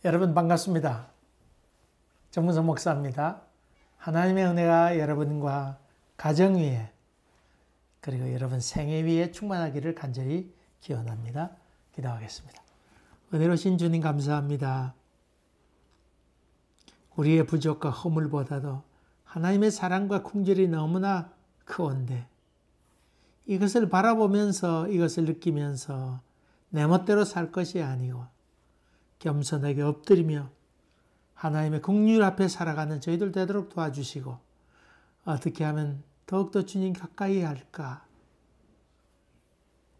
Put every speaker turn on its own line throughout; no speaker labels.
여러분 반갑습니다. 정문성 목사입니다. 하나님의 은혜가 여러분과 가정 위에 그리고 여러분 생애 위에 충만하기를 간절히 기원합니다. 기도하겠습니다. 은혜로우신 주님 감사합니다. 우리의 부족과 허물보다도 하나님의 사랑과 긍휼이 너무나 크온데 이것을 바라보면서 이것을 느끼면서 내 멋대로 살 것이 아니고 겸손하게 엎드리며 하나님의 긍휼 앞에 살아가는 저희들 되도록 도와주시고 어떻게 하면 더욱더 주님 가까이 할까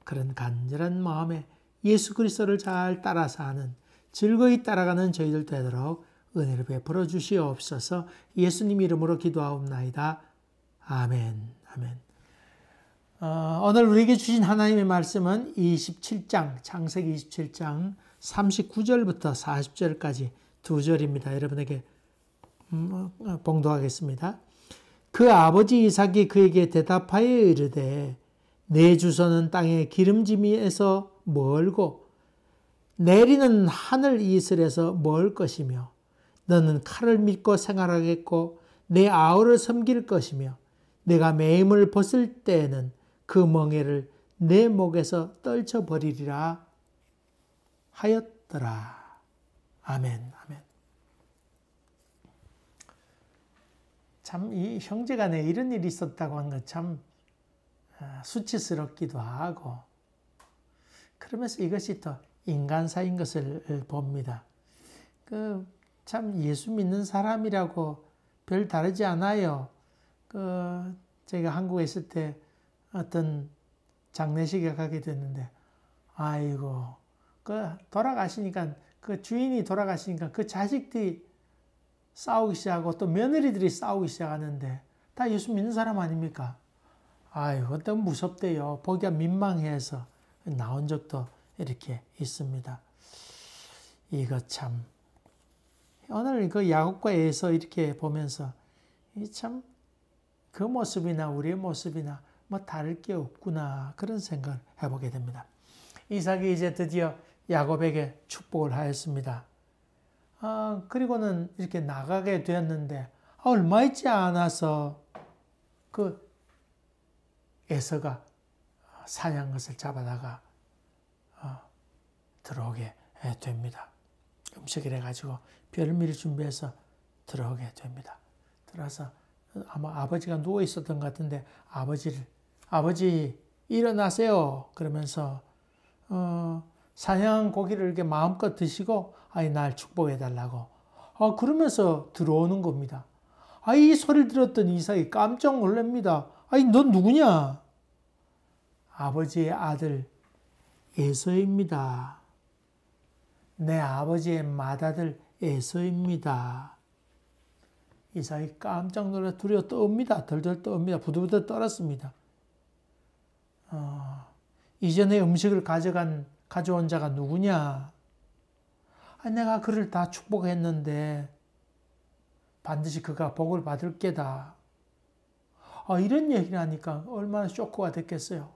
그런 간절한 마음에 예수 그리스도를 잘 따라 사는 즐거이 따라가는 저희들 되도록 은혜를 베풀어 주시옵소서. 예수님 이름으로 기도하옵나이다. 아멘. 아멘. 오늘 우리에게 주신 하나님의 말씀은 27장, 창세기 27장 39절부터 40절까지 두 절입니다. 여러분에게 봉독하겠습니다. 그 아버지 이삭이 그에게 대답하여 이르되 내 주소는 땅의 기름짐에서 멀고 내리는 하늘 이슬에서 멀 것이며 너는 칼을 믿고 생활하겠고 내 아우를 섬길 것이며 내가 매임을 벗을 때에는 그 멍에를 내 목에서 떨쳐버리리라 하였더라. 아멘. 아멘. 참 이 형제간에 이런 일이 있었다고 하는 건 참 수치스럽기도 하고 그러면서 이것이 또 인간사인 것을 봅니다. 참 예수 믿는 사람이라고 별 다르지 않아요. 제가 한국에 있을 때 어떤 장례식에 가게 됐는데, 아이고, 돌아가시니까, 주인이 돌아가시니까 그 자식들이 싸우기 시작하고 또 며느리들이 싸우기 시작하는데, 다 예수 믿는 사람 아닙니까? 아이고, 너무 무섭대요. 보기가 민망해서 나온 적도 이렇게 있습니다. 이거 참, 오늘 야곱과 에서 이렇게 보면서, 참, 그 모습이나 우리의 모습이나 뭐 다를 게 없구나 그런 생각을 해보게 됩니다. 이삭이 이제 드디어 야곱에게 축복을 하였습니다. 그리고는 이렇게 나가게 되었는데 얼마 있지 않아서 그 에서가 사냥한 것을 잡아다가 들어오게 됩니다. 음식을 해가지고 별미를 준비해서 들어오게 됩니다. 들어와서 아마 아버지가 누워 있었던 것 같은데 아버지 일어나세요 그러면서 사냥한 고기를 이렇게 마음껏 드시고 날 축복해 달라고 그러면서 들어오는 겁니다. 이 소리를 들었던 이삭이 깜짝 놀랍니다. 넌 누구냐? 아버지의 아들 에서입니다. 내 아버지의 맏아들 에서입니다. 이삭이 깜짝 놀라 두려워 떠옵니다. 덜덜 떠옵니다. 부들부들 떨었습니다. 이전에 음식을 가져온 자가 누구냐? 내가 그를 다 축복했는데 반드시 그가 복을 받을 게다. 이런 얘기를 하니까 얼마나 쇼크가 됐겠어요.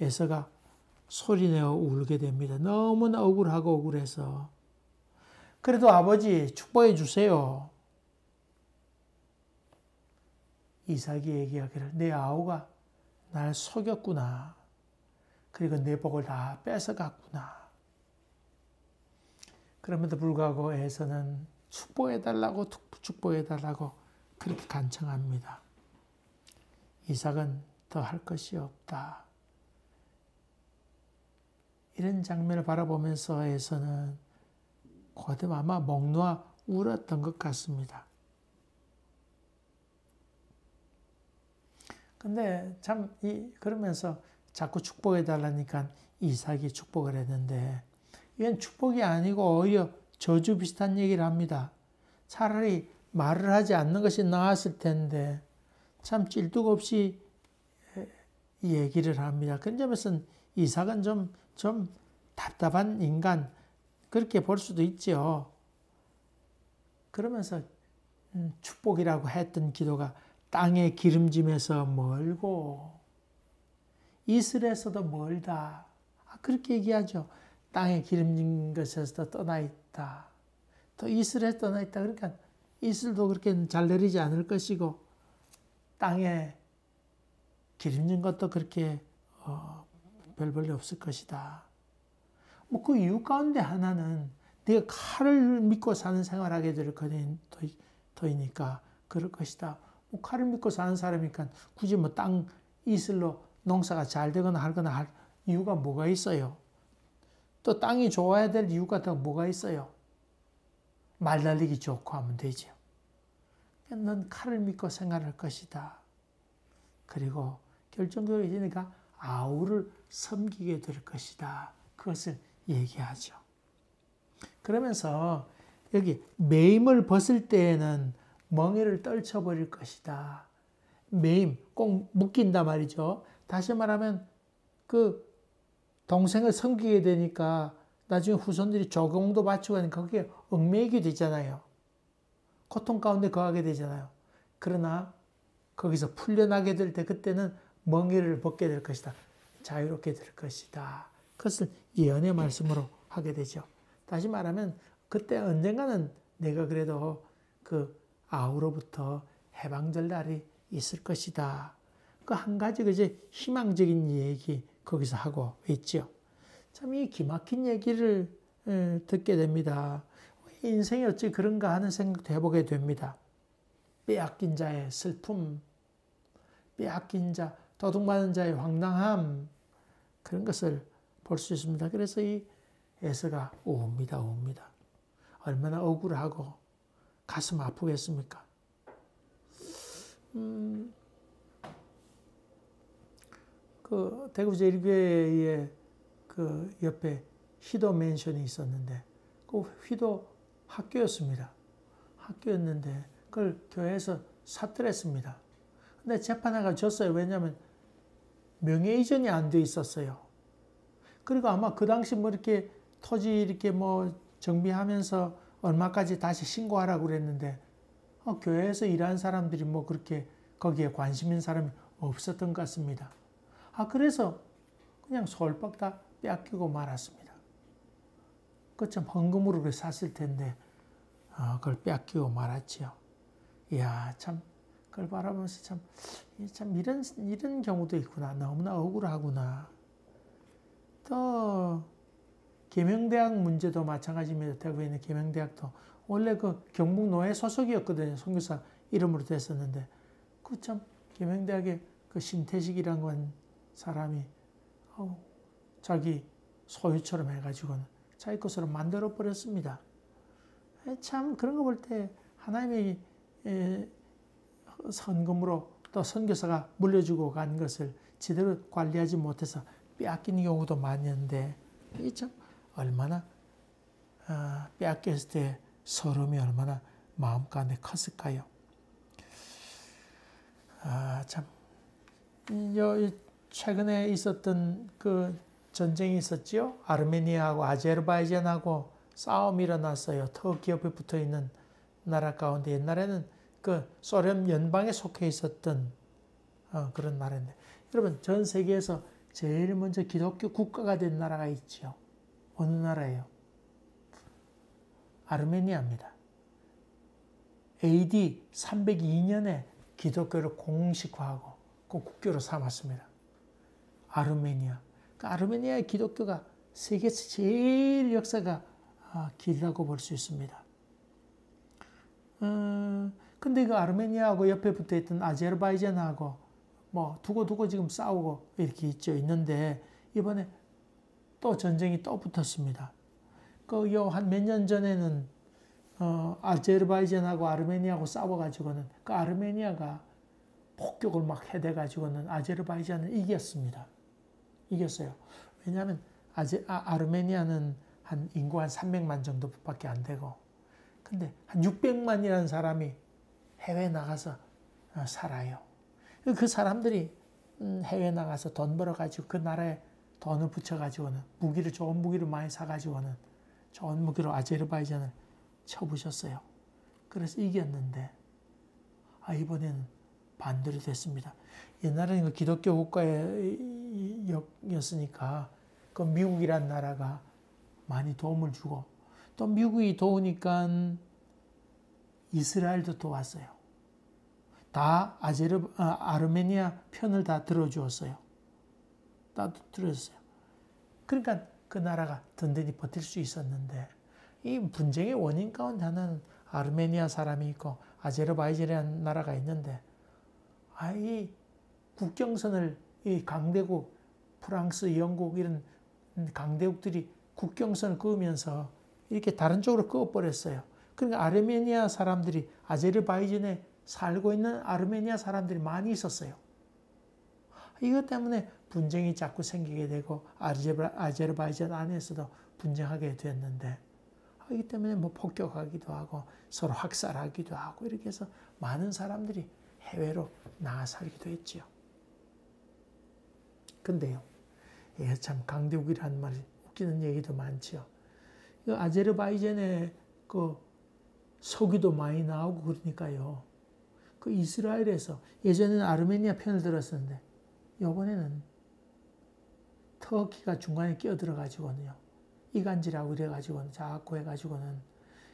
에서가 소리내어 울게 됩니다. 너무나 억울하고 억울해서. 그래도 아버지 축복해 주세요. 이삭이 얘기하기를 내 아우가 날 속였구나. 그리고 내 복을 다 뺏어갔구나. 그럼에도 불구하고 에서는 축복해달라고 그렇게 간청합니다. 이삭은 더 할 것이 없다. 이런 장면을 바라보면서 에서는 고대로 아마 목 놓아 울었던 것 같습니다. 근데 참 그러면서 자꾸 축복해 달라니까 이삭이 축복을 했는데 이건 축복이 아니고 오히려 저주 비슷한 얘기를 합니다. 차라리 말을 하지 않는 것이 나았을 텐데 참 찔뚝 없이 얘기를 합니다. 그런 점에서는 이삭은 좀 답답한 인간 그렇게 볼 수도 있죠. 그러면서 축복이라고 했던 기도가 땅의 기름짐에서 멀고 이슬에서도 멀다. 그렇게 얘기하죠. 땅에 기름진 것에서 떠나 있다. 또 이슬에 떠나 있다. 그러니까 이슬도 그렇게 잘 내리지 않을 것이고 땅에 기름진 것도 그렇게 별 볼일 없을 것이다. 뭐 그 이유 가운데 하나는 네가 칼을 믿고 사는 생활하게 될 터이니까 그럴 것이다. 뭐 칼을 믿고 사는 사람이니까 굳이 뭐 땅 이슬로 농사가 잘 되거나 할 이유가 뭐가 있어요? 또 땅이 좋아야 될 이유가 더 뭐가 있어요? 말 날리기 좋고 하면 되죠. 넌 칼을 믿고 생활할 것이다. 그리고 결정적으로 이제니까 아우를 섬기게 될 것이다. 그것을 얘기하죠. 그러면서 여기 매임을 벗을 때에는 멍에를 떨쳐버릴 것이다. 매임, 꼭 묶인다 말이죠. 다시 말하면 그 동생을 섬기게 되니까 나중에 후손들이 조공도 바치고 하니까 그게 얽매이게 되잖아요. 고통 가운데 거하게 되잖아요. 그러나 거기서 풀려나게 될 때 그때는 멍에를 벗게 될 것이다. 자유롭게 될 것이다. 그것을 예언의 말씀으로 하게 되죠. 다시 말하면 그때 언젠가는 내가 그래도 그 아우로부터 해방될 날이 있을 것이다. 그 한 가지 이제 희망적인 얘기 거기서 하고 있죠. 참 이 기막힌 얘기를 듣게 됩니다. 인생이 어찌 그런가 하는 생각도 해보게 됩니다. 빼앗긴 자의 슬픔, 빼앗긴 자, 도둑맞은 자의 황당함, 그런 것을 볼 수 있습니다. 그래서 이 에서가 웁니다. 얼마나 억울하고 가슴 아프겠습니까? 그 대구 제1교회의 그 옆에 휘도 맨션이 있었는데 그 휘도 학교였습니다. 학교였는데 그걸 교회에서 샀더랬습니다. 근데 재판회가 졌어요. 왜냐하면 명예 이전이 안 돼 있었어요. 그리고 아마 그 당시 뭐 이렇게 토지 이렇게 뭐 정비하면서 얼마까지 다시 신고하라고 그랬는데 교회에서 일하는 사람들이 뭐 그렇게 거기에 관심 있는 사람이 없었던 것 같습니다. 그래서 그냥 솔박 다 빼앗기고 말았습니다. 그 참 헌금으로 샀을 텐데 그걸 빼앗기고 말았지요. 이야, 참 그걸 바라보면서 참 이런 경우도 있구나. 너무나 억울하구나. 또 계명대학 문제도 마찬가지입니다. 대구에 있는 계명대학도 원래 그 경북노회 소속이었거든요. 선교사 이름으로 됐었는데 그 참 계명대학의 그 신태식이라는 사람이 자기 소유처럼 해가지고는 자기 것으로 만들어 버렸습니다. 참 그런 거 볼 때 하나님이 헌금으로 또 선교사가 물려주고 간 것을 제대로 관리하지 못해서 빼앗기는 경우도 많이 있는데 이 참 얼마나 빼앗겼을 때 서름이 얼마나 마음 가운데 컸을까요? 참 최근에 있었던 그 전쟁이 있었지요. 아르메니아하고 아제르바이잔하고 싸움이 일어났어요. 터키 옆에 붙어 있는 나라 가운데 옛날에는 그 소련 연방에 속해 있었던 그런 나라인데 여러분 전 세계에서 제일 먼저 기독교 국가가 된 나라가 있지요. 어느 나라예요? 아르메니아입니다. AD 302년에 기독교를 공식화하고 그 국교로 삼았습니다. 아르메니아. 그 아르메니아의 기독교가 세계에서 제일 역사가 길다고 볼 수 있습니다. 근데 그 아르메니아하고 옆에 붙어 있던 아제르바이잔하고 뭐 두고 지금 싸우고 이렇게 있는데 이번에 또 전쟁이 또 붙었습니다. 그 한 몇 년 전에는 아제르바이잔하고 아르메니아하고 싸워가지고는 그 아르메니아가 폭격을 막 해대가지고는 아제르바이잔을 이겼습니다. 이겼어요. 왜냐하면 아르메니아는 한 인구 한 300만 정도밖에 안 되고 근데 한 600만이라는 사람이 해외에 나가서 살아요. 그 사람들이 해외에 나가서 돈 벌어가지고 그 나라에 돈을 붙여가지고는 좋은 무기를 많이 사가지고는 좋은 무기로 아제르바이잔을 쳐부셨어요. 그래서 이겼는데 이번에는 반대로 됐습니다. 옛날에는 그 기독교 국가였으니까 그 미국이란 나라가 많이 도움을 주고 또 미국이 도우니까 이스라엘도 도왔어요. 다 아르메니아 편을 다 들어주었어요. 다 들어줬어요. 그러니까 그 나라가 든든히 버틸 수 있었는데 이 분쟁의 원인 가운데 하나는 아르메니아 사람이 있고 아제르바이잔이라는 나라가 있는데 이 국경선을 이 강대국 프랑스, 영국 이런 강대국들이 국경선을 그으면서 이렇게 다른 쪽으로 그어버렸어요. 그러니까 아르메니아 사람들이 아제르바이잔에 살고 있는 아르메니아 사람들이 많이 있었어요. 이것 때문에 분쟁이 자꾸 생기게 되고 아제르바이잔 안에서도 분쟁하게 됐는데 이기 때문에 뭐 폭격하기도 하고 서로 학살하기도 하고 이렇게 해서 많은 사람들이 해외로 나가 살기도 했지요. 근데요, 이게 참 강대국이라는 말이 웃기는 얘기도 많지요. 아제르바이잔에 그 석유도 많이 나오고 그러니까요. 그 이스라엘에서 예전에는 아르메니아 편을 들었었는데 이번에는 터키가 중간에 끼어들어가지고는요. 이간질하고 이래가지고는 자꾸 해가지고는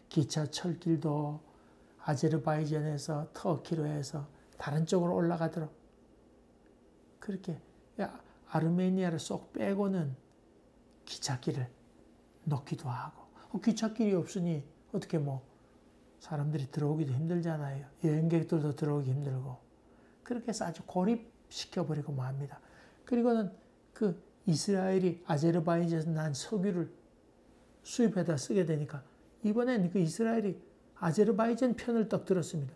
기차 철길도 아제르바이잔에서 터키로 해서 다른 쪽으로 올라가도록 그렇게 아르메니아를 쏙 빼고는 기찻길을 놓기도 하고 기찻길이 없으니 어떻게 뭐 사람들이 들어오기도 힘들잖아요. 여행객들도 들어오기 힘들고 그렇게 해서 아주 고립시켜버리고 맙니다. 그리고는 그 이스라엘이 아제르바이잔에서 난 석유를 수입해다 쓰게 되니까 이번엔 그 이스라엘이 아제르바이잔 편을 딱 들었습니다.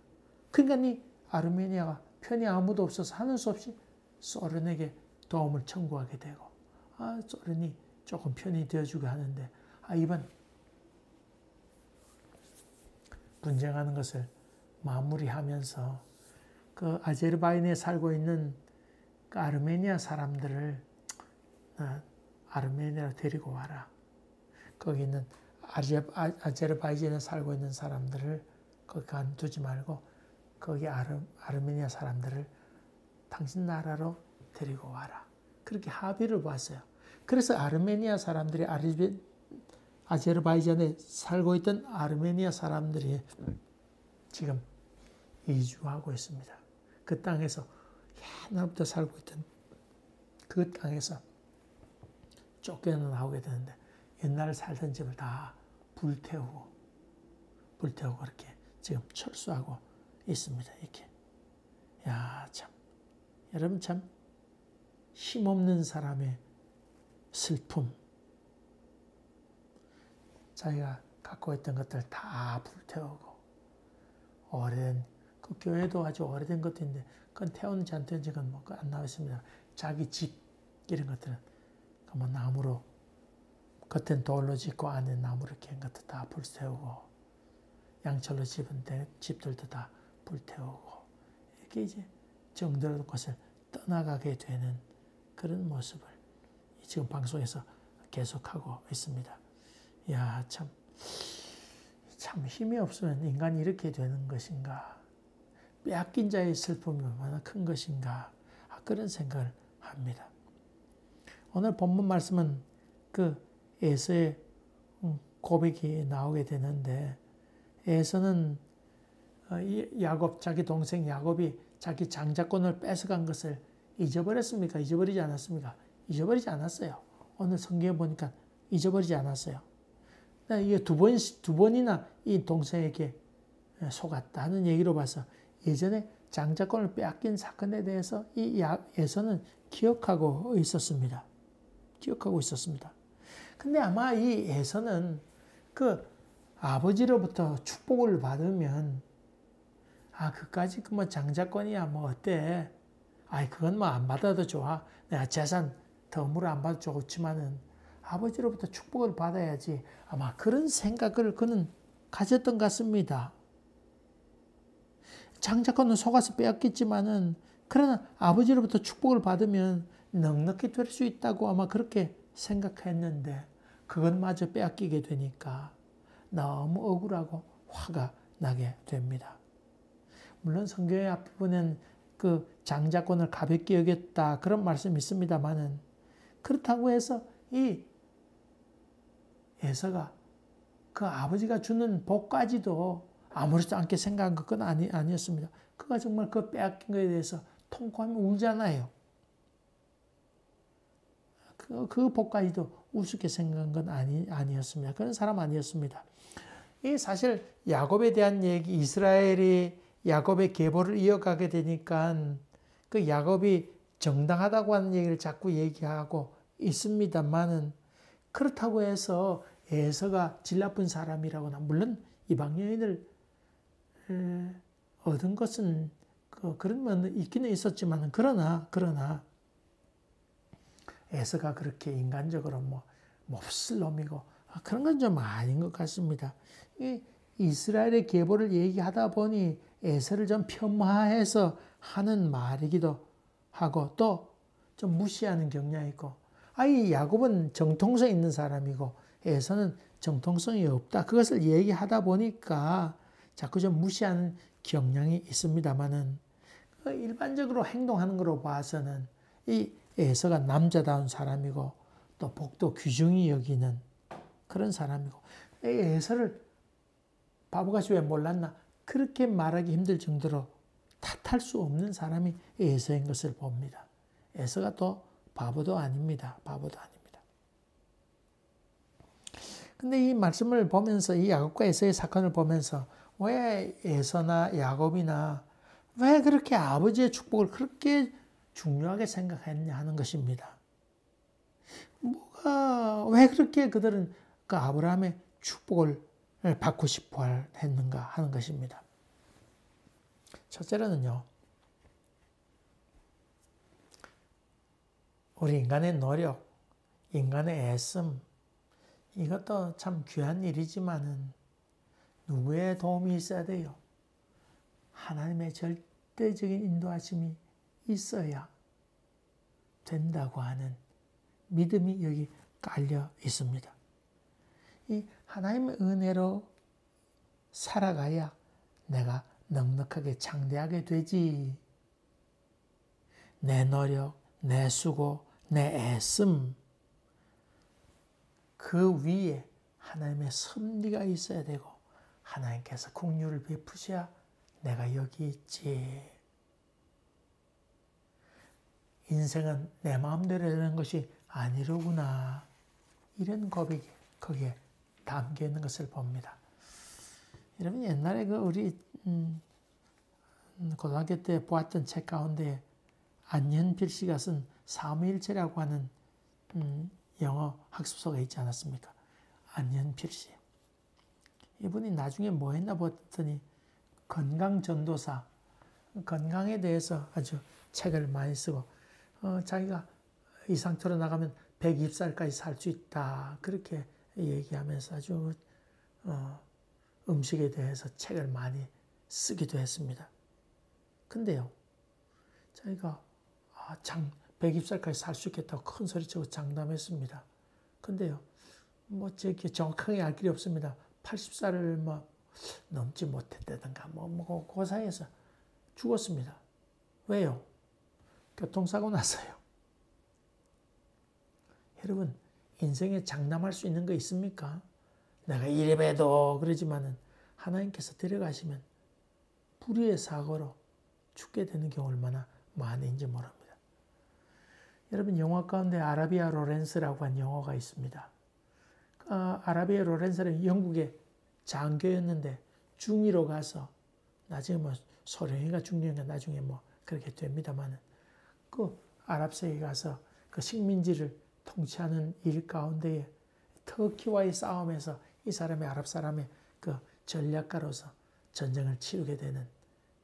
그러니까 이 아르메니아가 편이 아무도 없어서 하는 수 없이 소련에게 도움을 청구하게 되고 소련이 조금 편이 되어주게 하는데 이번 분쟁하는 것을 마무리하면서 그 아제르바이잔에 살고 있는 그 아르메니아 사람들을 아르메니아로 데리고 와라. 거기 있는 아제르바이잔에 살고 있는 사람들을 거기 두지 말고 거기 아르메니아 사람들을 당신 나라로 데리고 와라. 그렇게 합의를 봤어요. 그래서 아르메니아 사람들이 아제르바이잔에 살고 있던 아르메니아 사람들이 지금 이주하고 있습니다. 그 땅에서 옛날부터 살고 있던 그 땅에서 쫓겨나 나오게 되는데 옛날에 살던 집을 다 불태우고 그렇게 지금 철수하고 있습니다. 이렇게. 참. 여러분 참 힘없는 사람의 슬픔. 자기가 갖고 있던 것들 다 불태우고 오래된 그 교회도 아주 오래된 것인데 그건 태우는지 안 태우는지 뭐 안 나와 있습니다. 자기 집 이런 것들은 뭐 나무로 겉엔 돌로 짓고 안에 나무로 이렇게 한 것도 다 불태우고 양철로 집은 집들도 다 불태우고 이렇게 이제 정들어진 곳을 떠나가게 되는 그런 모습을 지금 방송에서 계속하고 있습니다. 참 힘이 없으면 인간이 이렇게 되는 것인가? 빼앗긴 자의 슬픔이 얼마나 큰 것인가? 그런 생각을 합니다. 오늘 본문 말씀은 그 에서의 고백이 나오게 되는데 에서는 야곱, 자기 동생 야곱이 자기 장자권을 뺏어간 것을 잊어버렸습니까? 잊어버리지 않았습니까? 잊어버리지 않았어요. 오늘 성경에 보니까 잊어버리지 않았어요. 이게 두 번이나 이 동생에게 속았다는 얘기로 봐서 예전에 장자권을 빼앗긴 사건에 대해서 이 에서는 기억하고 있었습니다. 근데 아마 이 에서는 그 아버지로부터 축복을 받으면 그까지 그 뭐 장자권이야 뭐 어때? 그건 뭐 안 받아도 좋아. 내가 재산 덤으로 안 받아도 좋지만은 아버지로부터 축복을 받아야지. 아마 그런 생각을 그는 가졌던 것 같습니다. 장자권은 속아서 빼앗겼지만은 그러나 아버지로부터 축복을 받으면 넉넉히 될 수 있다고 아마 그렇게 생각했는데 그것마저 빼앗기게 되니까 너무 억울하고 화가 나게 됩니다. 물론 성경의 앞부분은 그 장자권을 가볍게 여겼다 그런 말씀이 있습니다만은 그렇다고 해서 이 에서가 그 아버지가 주는 복까지도 아무렇지 않게 생각한 건 아니었습니다. 그가 정말 그 빼앗긴 것에 대해서 통곡하며 울잖아요. 그 복까지도 우습게 생각한 건 아니었습니다. 그런 사람 아니었습니다. 이 사실 야곱에 대한 얘기, 이스라엘이 야곱의 계보를 이어가게 되니까 그 야곱이 정당하다고 하는 얘기를 자꾸 얘기하고 있습니다만은 그렇다고 해서 에서가 질 나쁜 사람이라거나 물론 이방 여인을 얻은 것은 그런 면 있기는 있었지만 그러나 에서가 그렇게 인간적으로 몹쓸 놈이고 그런 건 좀 아닌 것 같습니다. 이스라엘의 계보를 얘기하다 보니 에서를 좀 폄하해서 하는 말이기도 하고 또 좀 무시하는 경향이 있고 이 야곱은 정통성 있는 사람이고 에서는 정통성이 없다. 그것을 얘기하다 보니까 자꾸 좀 무시하는 경향이 있습니다만은 일반적으로 행동하는 걸로 봐서는 이 에서가 남자다운 사람이고 또 복도 귀중히 여기는 그런 사람이고 에서를 바보같이 왜 몰랐나 그렇게 말하기 힘들 정도로 탓할 수 없는 사람이 에서인 것을 봅니다. 에서가 또 바보도 아닙니다. 근데 이 말씀을 보면서 이 야곱과 에서의 사건을 보면서 왜 에서나 야곱이나 왜 그렇게 아버지의 축복을 그렇게 중요하게 생각했냐 하는 것입니다. 왜 그렇게 그들은 그 아브라함의 축복을 받고 싶어 했는가 하는 것입니다. 첫째로는요, 우리 인간의 노력, 인간의 애씀, 이것도 참 귀한 일이지만은 누구의 도움이 있어야 돼요? 하나님의 절대적인 인도하심이 있어야 된다고 하는 믿음이 여기 깔려 있습니다. 이 하나님의 은혜로 살아가야 내가 넉넉하게 창대하게 되지. 내 노력, 내 수고, 내 애씀 그 위에 하나님의 섭리가 있어야 되고 하나님께서 긍휼을 베푸셔야 내가 여기 있지. 인생은 내 마음대로 되는 것이 아니로구나. 이런 고백이 거기에 담겨 있는 것을 봅니다. 여러분 옛날에 우리 고등학교 때 보았던 책 가운데 안현필 씨가 쓴 사무일체라고 하는 영어 학습서가 있지 않았습니까? 안현필 씨. 이분이 나중에 뭐 했나 봤더니 건강전도사, 건강에 대해서 아주 책을 많이 쓰고 자기가 이 상태로 나가면 120살까지 살 수 있다. 그렇게 얘기하면서 아주 음식에 대해서 책을 많이 쓰기도 했습니다. 근데요, 자기가 120살까지 살 수 있겠다고 큰 소리치고 장담했습니다. 근데요, 저기 정확하게 알 길이 없습니다. 80살을 넘지 못했다든가, 그 사이에서 죽었습니다. 왜요? 교통사고 났어요. 여러분, 인생에 장담할 수 있는 거 있습니까? 내가 이래봬도 그러지만은 하나님께서 데려가시면 불의의 사고로 죽게 되는 경우 얼마나 많은지 모릅니다. 여러분 영화 가운데 아라비아 로렌스라고 한 영화가 있습니다. 아라비아 로렌스는 영국의 장교였는데 중위로 가서 나중에 소련인가 중령인가 나중에 그렇게 됩니다만은 그 아랍세계에 가서 그 식민지를 통치하는 일 가운데에 터키와의 싸움에서 이 사람이 아랍 사람의 그 전략가로서 전쟁을 치르게 되는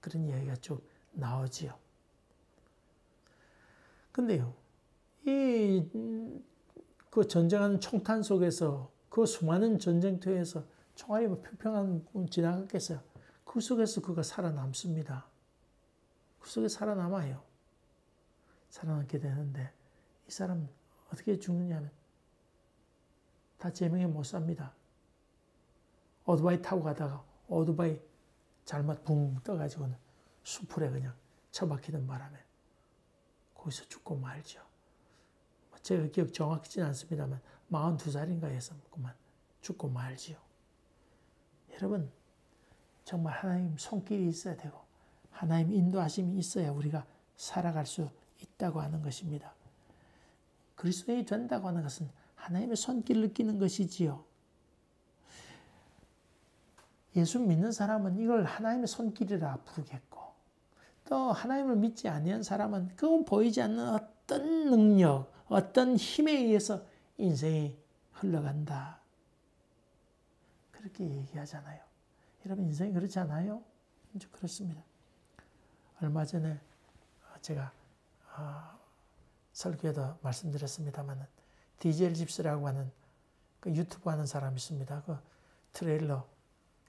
그런 이야기가 쭉 나오지요. 근데요, 그 전쟁하는 총탄 속에서 그 수많은 전쟁터에서 총알이 평평한 지나갔겠어요. 그 속에서 그가 살아남습니다. 그 속에 살아남아요. 살아남게 되는데 이 사람은 어떻게 죽느냐 하면 다 제명에 못 삽니다. 오토바이 타고 가다가 오토바이 잘못 붕 떠가지고는 수풀에 그냥 처박히는 바람에 거기서 죽고 말죠. 제가 기억 정확히는 않습니다만 42살인가 해서 그만 죽고 말지요. 여러분, 정말 하나님 손길이 있어야 되고 하나님 인도하심이 있어야 우리가 살아갈 수 있다고 하는 것입니다. 그리스도인이 된다고 하는 것은 하나님의 손길을 느끼는 것이지요. 예수 믿는 사람은 이걸 하나님의 손길이라 부르겠고, 또 하나님을 믿지 아니한 사람은 그건 보이지 않는 어떤 능력, 어떤 힘에 의해서 인생이 흘러간다. 그렇게 얘기하잖아요. 여러분, 인생이 그렇지 않아요? 그렇습니다. 얼마 전에 제가 설교에도 말씀드렸습니다만 디젤 집스라고 하는 그 유튜브 하는 사람이 있습니다. 그 트레일러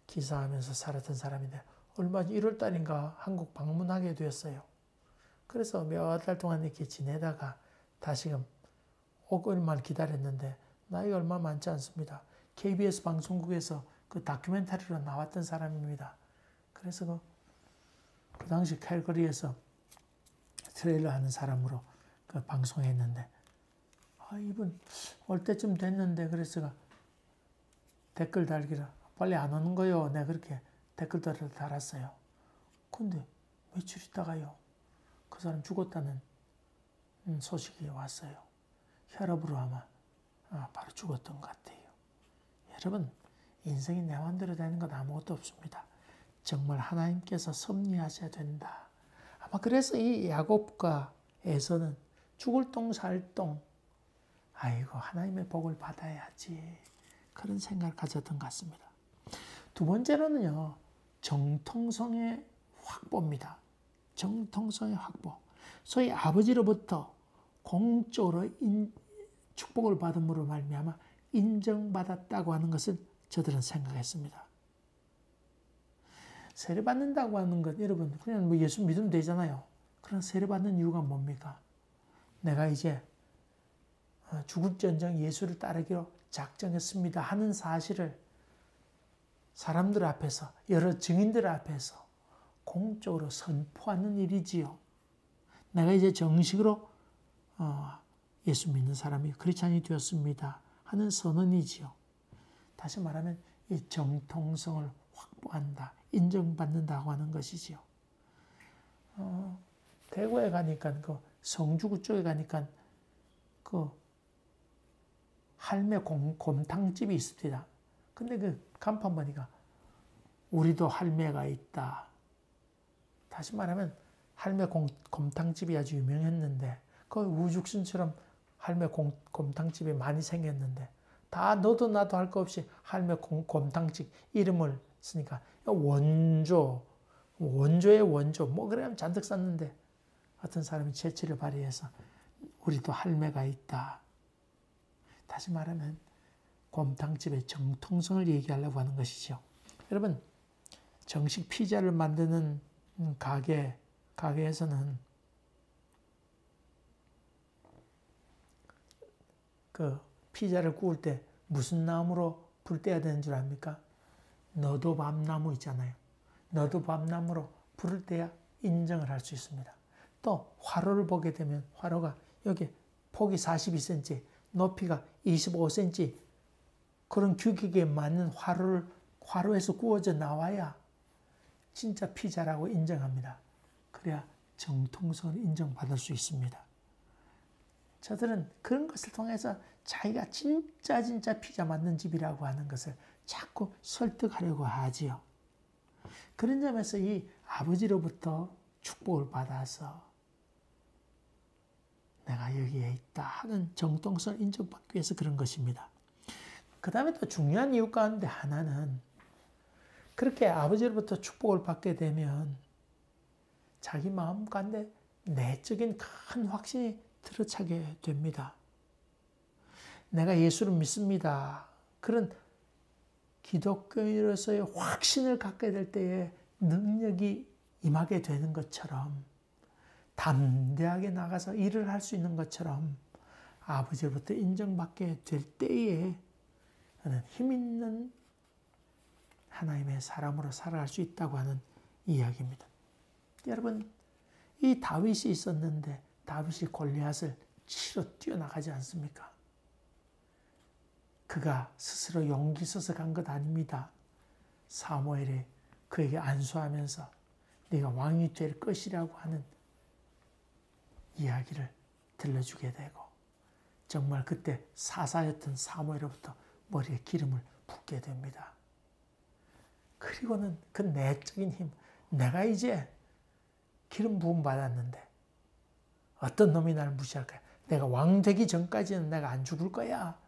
기사하면서 살았던 사람인데 얼마 전 1월 달인가 한국 방문하게 되었어요. 그래서 몇 달 동안 이렇게 지내다가 다시금 오길만 기다렸는데 나이가 얼마 많지 않습니다. KBS 방송국에서 그 다큐멘터리로 나왔던 사람입니다. 그래서 그 당시 캘거리에서 트레일러 하는 사람으로 그 방송했는데, 이분 올 때쯤 됐는데, 그래서 댓글 달기라 빨리 안 오는 거요. 내가 그렇게 댓글들을 달았어요. 근데 며칠 있다가요, 그 사람 죽었다는 소식이 왔어요. 혈압으로 아마 바로 죽었던 것 같아요. 여러분, 인생이 내 마음대로 되는 건 아무것도 없습니다. 정말 하나님께서 섭리하셔야 된다. 아마 그래서 이 야곱과 에서는 죽을 똥 살 똥, 아이고 하나님의 복을 받아야지, 그런 생각을 가졌던 것 같습니다. 두 번째로는요, 정통성의 확보입니다. 정통성의 확보. 소위 아버지로부터 공적으로 축복을 받음으로 말미암아 인정받았다고 하는 것을 저들은 생각했습니다. 세례받는다고 하는 것, 여러분 그냥 뭐 예수 믿으면 되잖아요. 그런 세례받는 이유가 뭡니까? 내가 이제 죽을지언정 예수를 따르기로 작정했습니다 하는 사실을 사람들 앞에서, 여러 증인들 앞에서 공적으로 선포하는 일이지요. 내가 이제 정식으로 예수 믿는 사람이 크리스찬이 되었습니다 하는 선언이지요. 다시 말하면 이 정통성을 확보한다, 인정받는다고 하는 것이지요. 대구에 가니까, 그 성주구 쪽에 가니까 그 할매 곰탕집이 있습니다. 근데 그 간판 보니까 우리도 할매가 있다. 다시 말하면 할매 곰탕집이 아주 유명했는데, 그 우죽순처럼 할매 곰탕집이 많이 생겼는데, 다 너도 나도 할 거 없이 할매 곰탕집 이름을 쓰니까 원조의 원조 뭐 그래 잔뜩 썼는데, 어떤 사람이 재치를 발휘해서 우리도 할매가 있다. 다시 말하면 곰탕집의 정통성을 얘기하려고 하는 것이죠. 여러분, 정식 피자를 만드는 가게에서는 그 피자를 구울 때 무슨 나무로 불 떼야 되는 줄 압니까? 너도 밤나무 있잖아요. 너도 밤나무로 불을 떼야 인정을 할 수 있습니다. 또 화로를 보게 되면 화로가 여기 폭이 42cm, 높이가 25cm, 그런 규격에 맞는 화로에서 구워져 나와야 진짜 피자라고 인정합니다. 그래야 정통성을 인정받을 수 있습니다. 저들은 그런 것을 통해서 자기가 진짜 피자 만든 집이라고 하는 것을 자꾸 설득하려고 하지요. 그런 점에서 이 아버지로부터 축복을 받아서 내가 여기에 있다 하는 정통성을 인정받기 위해서 그런 것입니다. 그 다음에 또 중요한 이유 가운데 하나는, 그렇게 아버지로부터 축복을 받게 되면 자기 마음 가운데 내적인 큰 확신이 들어차게 됩니다. 내가 예수를 믿습니다. 그런 기독교인으로서의 확신을 갖게 될 때에 능력이 임하게 되는 것처럼, 담대하게 나가서 일을 할 수 있는 것처럼 아버지로부터 인정받게 될 때에 힘 있는 하나님의 사람으로 살아갈 수 있다고 하는 이야기입니다. 여러분, 이 다윗이 있었는데 다윗이 골리앗을 치러 뛰어나가지 않습니까? 그가 스스로 용기 있어서 간 것 아닙니다. 사무엘이 그에게 안수하면서 네가 왕이 될 것이라고 하는 이야기를 들려주게 되고 정말 그때 사사였던 사무엘로부터 머리에 기름을 붓게 됩니다. 그리고는 그 내적인 힘, 내가 이제 기름 부음 받았는데 어떤 놈이 나를 무시할 거야. 내가 왕 되기 전까지는 내가 안 죽을 거야.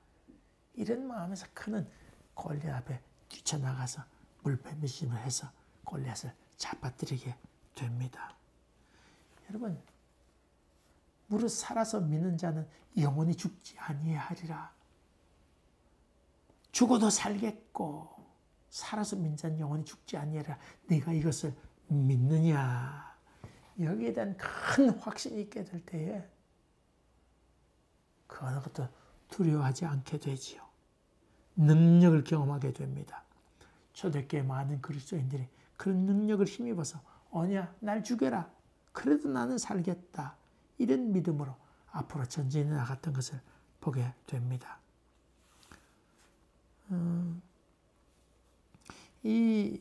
이런 마음에서 그는 골리앗 앞에 뛰쳐나가서 물매심을 해서 골리앗을 잡아뜨리게 됩니다. 여러분, 무릇 살아서 믿는 자는 영원히 죽지 아니하리라. 죽어도 살겠고 살아서 믿는 자는 영원히 죽지 아니하리라. 네가 이것을 믿느냐? 여기에 대한 큰 확신이 있게 될 때에 그 어느 것도 두려워하지 않게 되지요. 능력을 경험하게 됩니다. 초대교회 많은 그리스도인들이 그런 능력을 힘입어서 어냐 날 죽여라. 그래도 나는 살겠다. 이런 믿음으로 앞으로 전진해 나갔던 것을 보게 됩니다. 이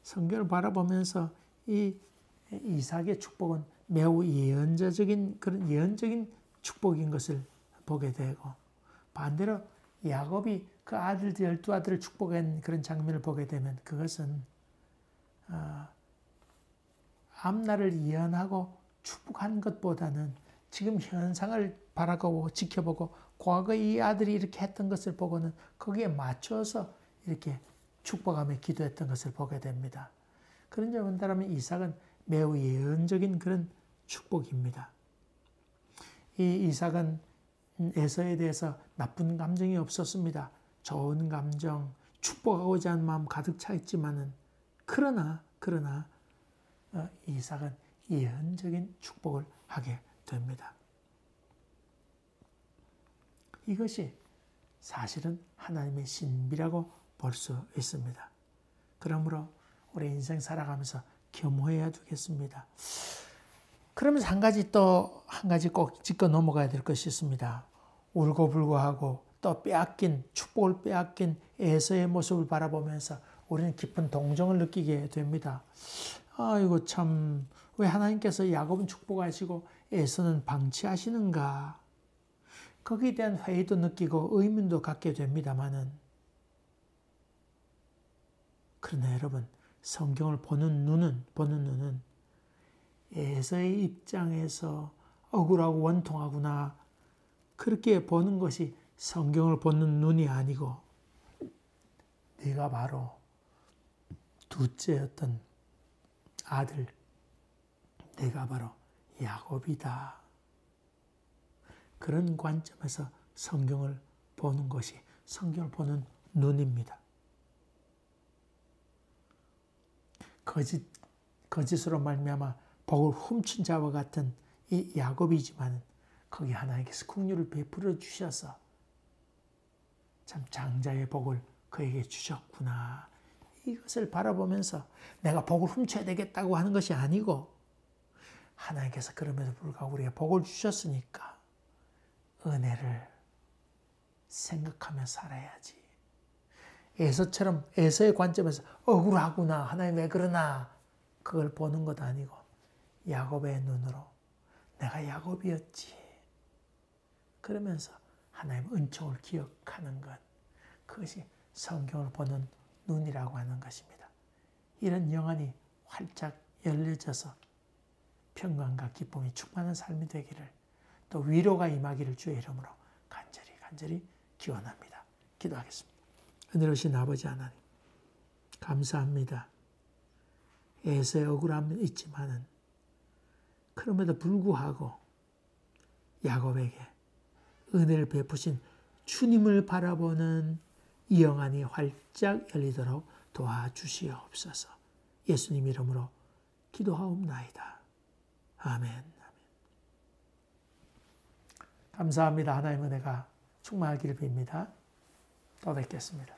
성경을 바라보면서 이 이삭의 축복은 매우 예언자적인 그런 예언적인 축복인 것을 보게 되고 반대로 야곱이 그 아들들 12아들을 축복한 그런 장면을 보게 되면 그것은 앞날을 예언하고 축복한 것보다는 지금 현상을 바라보고 지켜보고 과거에 이 아들이 이렇게 했던 것을 보고는 거기에 맞춰서 이렇게 축복하며 기도했던 것을 보게 됩니다. 그런 점을 본다면 이삭은 매우 예언적인 그런 축복입니다. 이 이삭은 에서에 대해서 나쁜 감정이 없었습니다. 좋은 감정, 축복하고자 하는 마음 가득 차 있지만은 그러나 이삭은 예언적인 축복을 하게 됩니다. 이것이 사실은 하나님의 신비라고 볼 수 있습니다. 그러므로 우리 인생 살아가면서 겸허해야 되겠습니다. 그러면서 한 가지 꼭 짚고 넘어가야 될 것이 있습니다. 울고불고하고 또 축복을 빼앗긴 에서의 모습을 바라보면서 우리는 깊은 동정을 느끼게 됩니다. 이거 참, 왜 하나님께서 야곱은 축복하시고 에서는 방치하시는가? 거기에 대한 회의도 느끼고 의문도 갖게 됩니다만은, 그러나 여러분, 성경을 보는 눈은 에서의 입장에서 억울하고 원통하구나, 그렇게 보는 것이 성경을 보는 눈이 아니고 네가 바로 둘째였던 아들, 내가 바로 야곱이다. 그런 관점에서 성경을 보는 것이 성경을 보는 눈입니다. 거짓으로 말미암아 복을 훔친 자와 같은 이 야곱이지만 거기 하나님께서 긍휼을 베풀어 주셔서 참 장자의 복을 그에게 주셨구나. 이것을 바라보면서 내가 복을 훔쳐야 되겠다고 하는 것이 아니고 하나님께서 그럼에도 불구하고 우리에게 복을 주셨으니까 은혜를 생각하며 살아야지. 에서의 관점에서 억울하구나, 하나님 왜 그러나, 그걸 보는 것 아니고 야곱의 눈으로 내가 야곱이었지. 그러면서 하나님의 은총을 기억하는 것, 그것이 성경을 보는 눈이라고 하는 것입니다. 이런 영안이 활짝 열려져서 평강과 기쁨이 충만한 삶이 되기를, 또 위로가 임하기를 주의 이름으로 간절히 기원합니다. 기도하겠습니다. 은혜로우신 아버지 하나님, 감사합니다. 에서의 억울함은 있지만은 그럼에도 불구하고 야곱에게 은혜를 베푸신 주님을 바라보는 이 영안이 활짝 열리도록 도와주시옵소서. 예수님 이름으로 기도하옵나이다. 아멘. 감사합니다. 하나님의 은혜가 충만하기를 빕니다. 또 뵙겠습니다.